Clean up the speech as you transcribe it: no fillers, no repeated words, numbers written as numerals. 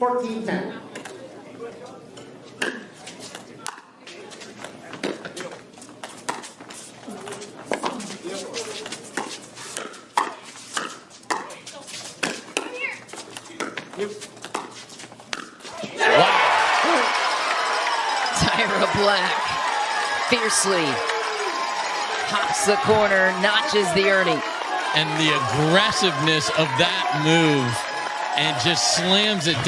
14-10. Tyra Black fiercely hops the corner, notches the Erne. And the aggressiveness of that move and just slams it down.